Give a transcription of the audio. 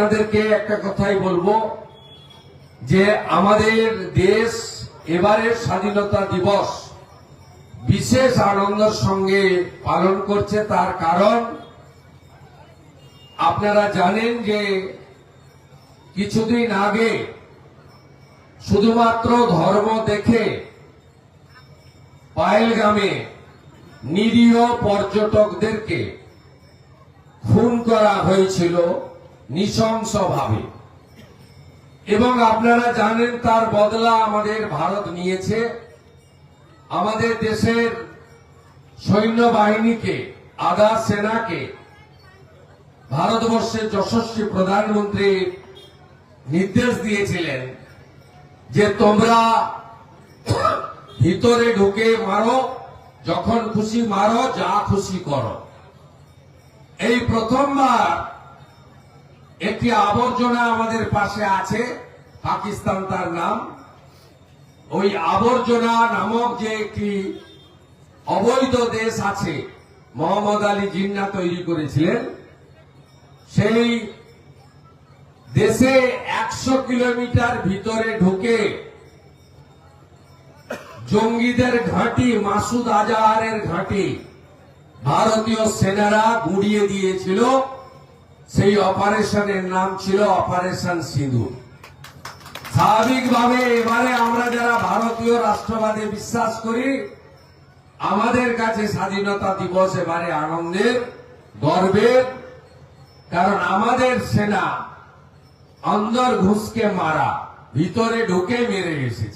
আপনাদেরকে একটা কথাই বলবো যে আমাদের দেশ এবারের স্বাধীনতা দিবস বিশেষ আনন্দের সঙ্গে পালন করছে। তার কারণ আপনারা জানেন যে কিছুদিন আগে শুধুমাত্র ধর্ম দেখে পায়েলগামে নিরীহ পর্যটকদেরকে খুন করা হয়েছিল নৃশংসভাবে, এবং আপনারা জানেন তার বদলা আমাদের ভারত নিয়েছে। আমাদের দেশের সৈন্যবাহিনীকে, আধা সেনাকে ভারতবর্ষের যশস্বী প্রধানমন্ত্রী নির্দেশ দিয়েছিলেন যে তোমরা ভিতরে ঢুকে মারো, যখন খুশি মারো, যা খুশি করো। এই প্রথমবার একটি আবর্জনা আমাদের পাশে আছে, পাকিস্তান তার নাম। ওই আবর্জনা নামক যে একটি অবৈধ দেশ আছে, মোহাম্মদ আলী জিন্নাহ তৈরি করেছিলেন, সেই দেশে 100 কিলোমিটার ভিতরে ঢুকে জঙ্গিদের ঘাঁটি, মাসুদ আজহারের ঘাঁটি ভারতীয় সেনারা গুঁড়িয়ে দিয়েছিল। সেই অপারেশনের নাম ছিল অপারেশন সিঁদুর। স্বাভাবিকভাবে এবারে আমরা যারা ভারতীয় রাষ্ট্রবাদে বিশ্বাস করি, আমাদের কাছে স্বাধীনতা দিবস এবারে আনন্দের, গর্বের, কারণ আমাদের সেনা অন্দর ঘুষকে মারা, ভিতরে ঢুকে মেরে এসেছে।